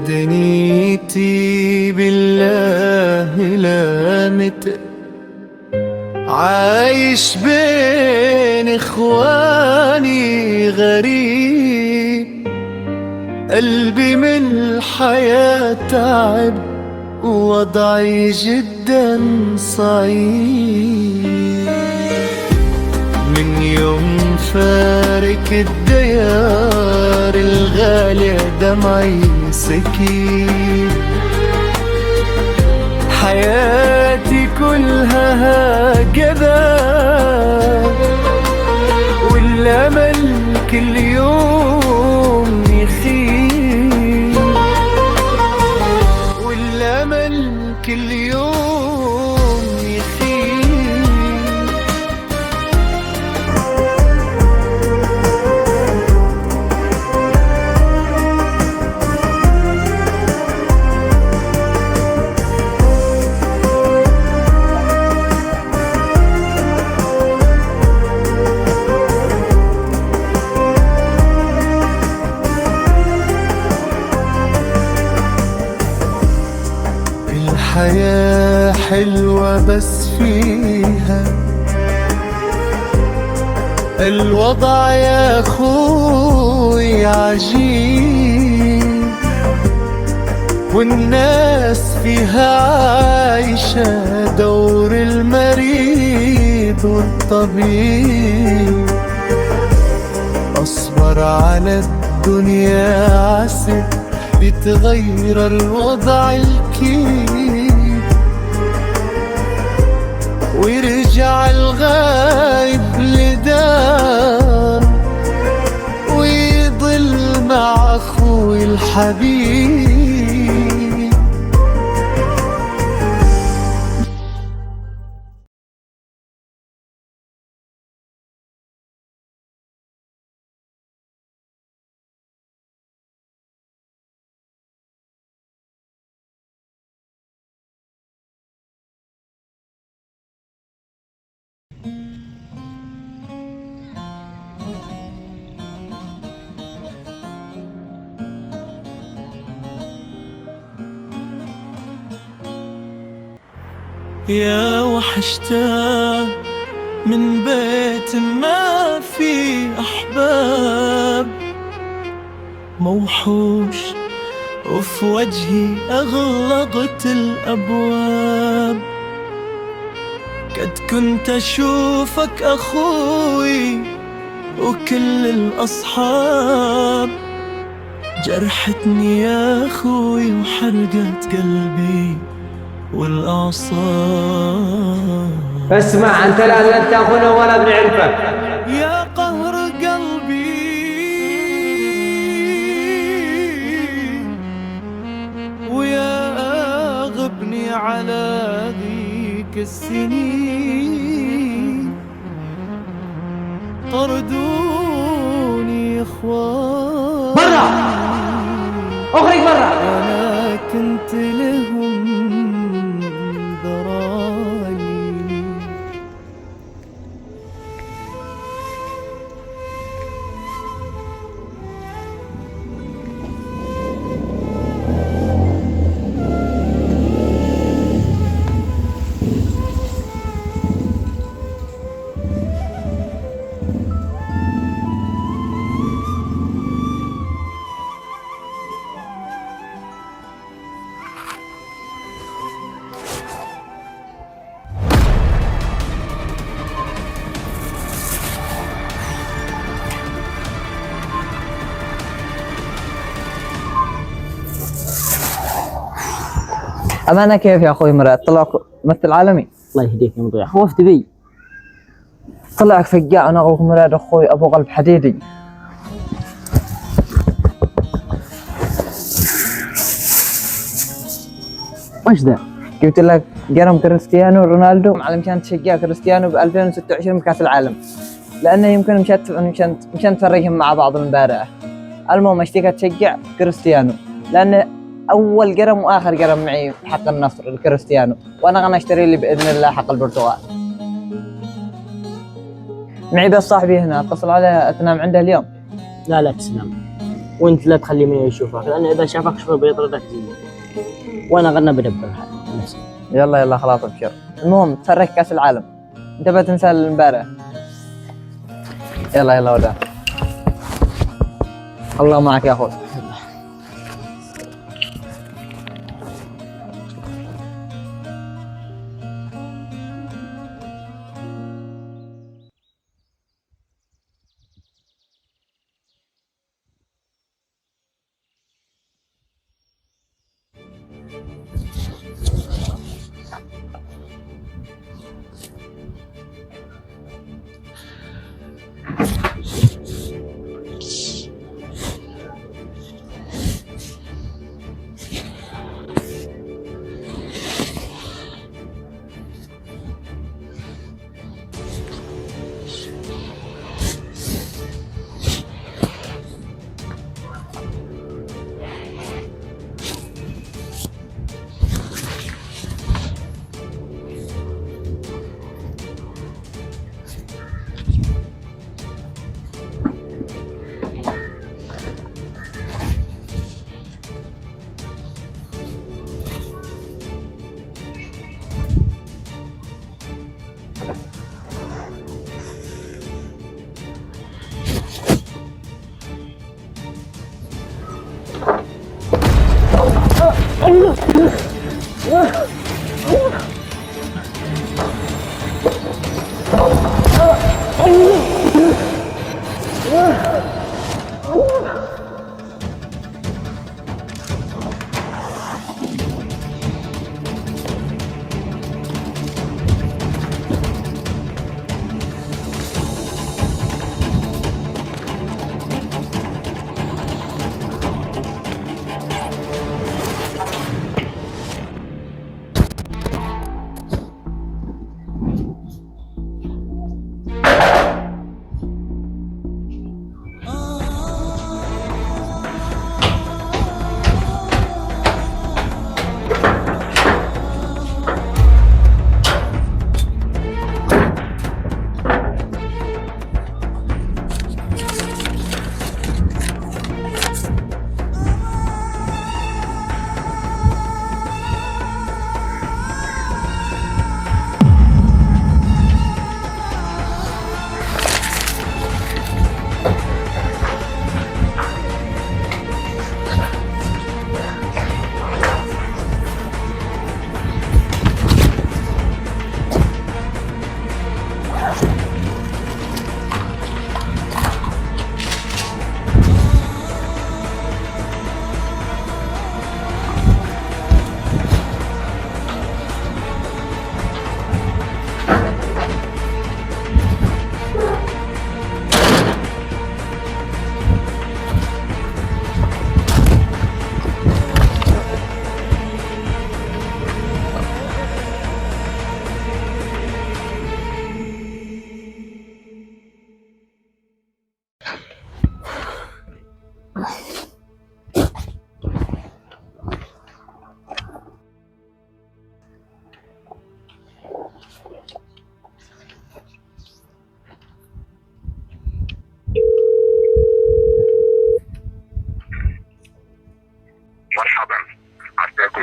دنيتي بالله لامت، عايش بين اخواني غريب، قلبي من الحياة تعب ووضعي جدا صعيب. من يوم فارق الديار الغالية دمعي سكين، حياتي كلها هكذا والأمل كل يوم يخيب، والأمل كل يوم يخيب. الحياة حلوة بس فيها الوضع يا خوي عجيب، والناس فيها عايشة دور المريض والطبيب. أصبر على الدنيا عسى بيتغير الوضع الكيف، ويرجع الغايب لدار ويضل مع أخوي الحبيب. يا وحشته من بيت ما في أحباب، موحوش وفي وجهي أغلقت الأبواب. قد كنت أشوفك أخوي وكل الأصحاب، جرحتني يا أخوي وحرقت قلبي والأعصاب. اسمع أنت لا أنت أخونا ولا بنعرفك. يا قهر قلبي ويا غبني على ذيك السنين، طردوني إخواني برا، اخرج برا. أنا كنت لهم ذراني. أمانة كيف يا أخوي مراد؟ طلعك ممثل عالمي. الله يهديك يا مضيع، خوفت بي. طلعك فقاع. أنا أخوك مراد أخوي أبو قلب حديدي. وش ذا؟ جبت لك قرم كريستيانو رونالدو علشان تشجع كريستيانو ب 2026 بكأس العالم، لأنه يمكن مشان تفرجهم مع بعض المباراة. المهم اشتيك تشجع كريستيانو، لأنه أول قرم وآخر قرم معي في حق النصر الكريستيانو، وأنا غنى أشتري لي بإذن الله حق البرتغال. معي بس صاحبي هنا، اتصل عليه تنام عنده اليوم. لا تسلم. وانت لا تخلي من يشوفك، لانه اذا شافك شوي بيطردك زي وانا غنى بدبر نفسي. يلا خلاص ابشر. المهم تفرج كاس العالم، انت بتنسى امبارح. يلا وداع. الله معك يا اخوي.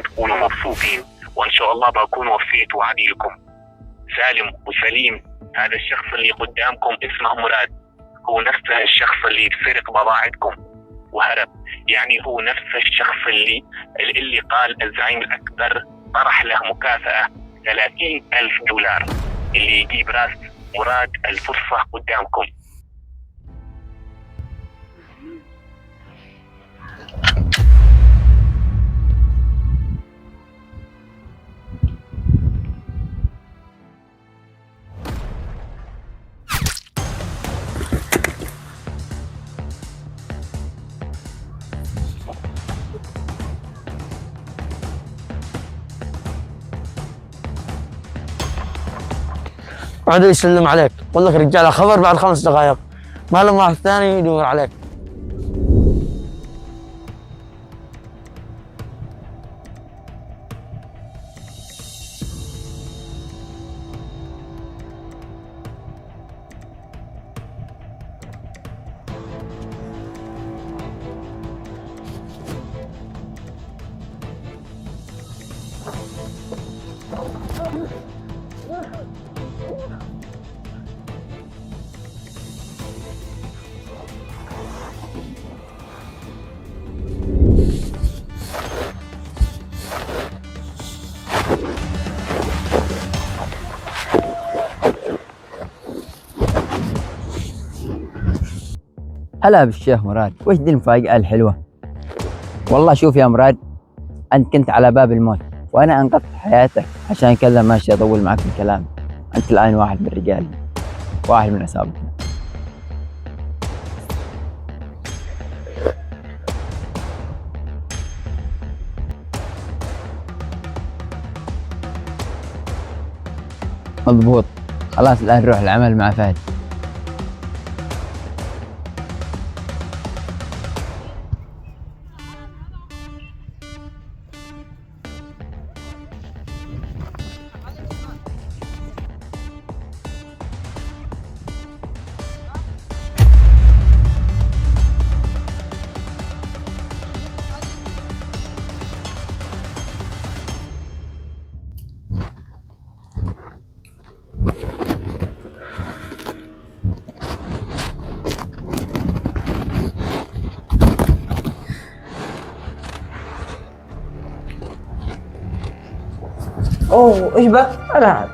تكونوا مبسوطين، وان شاء الله بكون وفيت وعدي لكم. سالم وسليم، هذا الشخص اللي قدامكم اسمه مراد، هو نفس الشخص اللي سرق بضاعتكم وهرب. يعني هو نفس الشخص اللي قال الزعيم الأكبر طرح له مكافأة 30,000 دولار. اللي يجيب راس مراد الفرصة قدامكم. عدو يسلم عليك، قول لك رجاله خبر بعد 5 دقائق، ما لهم واحد ثاني يدور عليك. هلا بالشيخ مراد، وش دي المفاجأة الحلوة؟ والله شوف يا مراد، أنت كنت على باب الموت وأنا أنقذت حياتك، عشان كذا ماشي أطول معك في الكلام. أنت الآن واحد من رجالي، واحد من عصابتنا. مضبوط، خلاص الآن نروح العمل مع فهد. اوه ايش بك؟ لا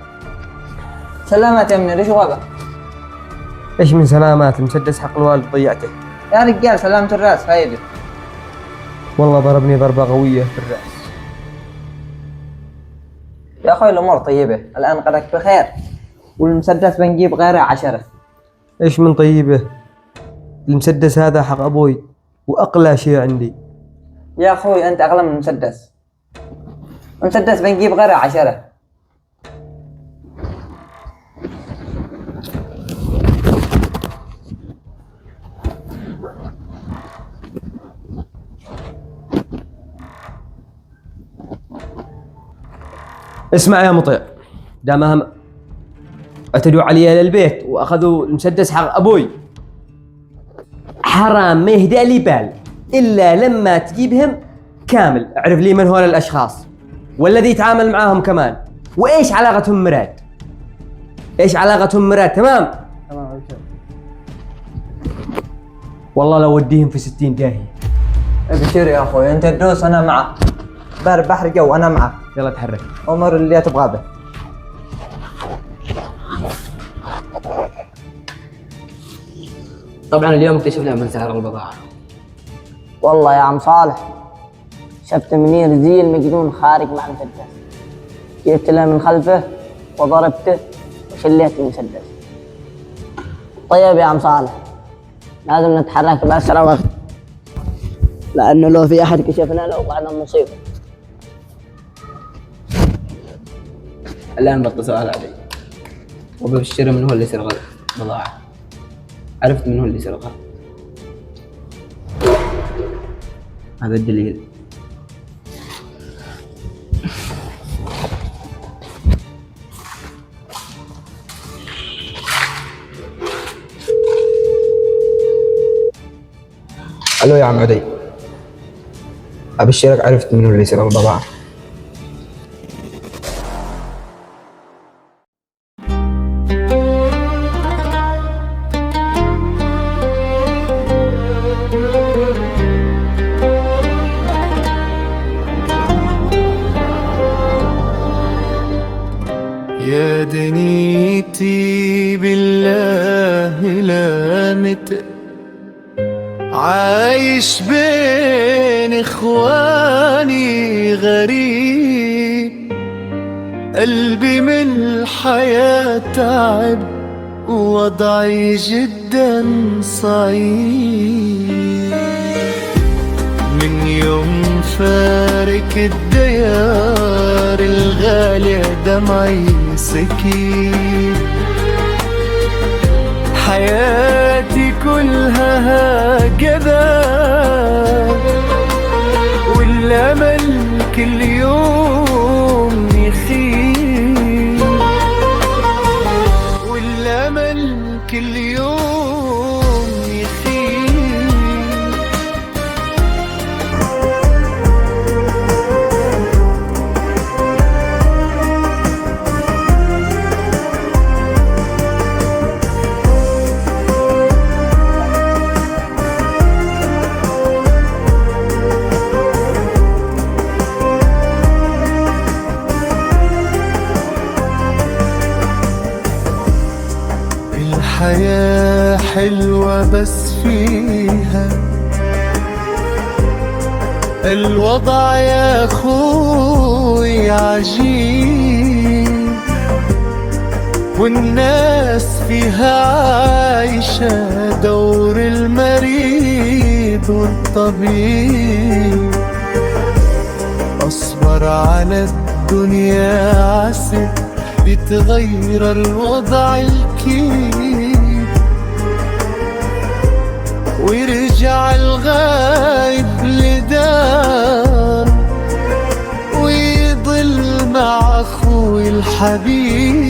سلامات يا منير، ايش غابة؟ ايش من سلامات؟ المسدس حق الوالد ضيعته. يا رجال سلامة الراس فايدة. والله ضربني ضربة قوية في الرأس. يا اخوي الامور طيبة، الان قدك بخير، والمسدس بنجيب غيره 10. ايش من طيبة؟ المسدس هذا حق ابوي واقلى شيء عندي. يا اخوي انت اغلى من المسدس، المسدس بنجيب غيره 10. اسمع يا مطيع، دامهم اعتدوا علي للبيت واخذوا المسدس حق ابوي، حرام ما يهدأ لي بال الا لما تجيبهم كامل. اعرف لي من هول الاشخاص والذي يتعامل معاهم كمان، وايش علاقتهم مراد. ايش علاقتهم مراد؟ تمام والله لو وديهم في 60 داهية. ابشر يا اخوي، انت تدوس انا معك، بحر جو انا معك. يلا تحرك، امر اللي تبغاه به. طبعا اليوم اكتشفنا من سعر البضاعة. والله يا عم صالح شفت منير زي المجنون خارج مع المسدس، جيت له من خلفه وضربته وشليت المسدس. طيب يا عم صالح لازم نتحرك بأسرع وقت، لأنه لو في أحد كشفنا له بعد مصيبة. الآن بتصل علي وببشر من هو اللي سرق البضاعة. عرفت من هو اللي سرقها، هذا الدليل. الو يا عم عدي، ابشرك عرفت من هو اللي سرق البضاعة. يا دنيتي بالله لا عايش بين اخواني غريب، قلبي من الحياة تعب ووضعي جدا صعيب. من يوم فارق الديار الغالية دمعي سكين، حياتي كلها هكذا والأمل كل يوم يخيب، والأمل كل يوم يخيب. الحياة حلوة بس فيها الوضع يا خوي عجيب، والناس فيها عايشة دور المريض والطبيب. أصبر على الدنيا عسى بيتغير الوضع الكيف، ويرجع الغايب لدار، ويضل مع أخوي الحبيب.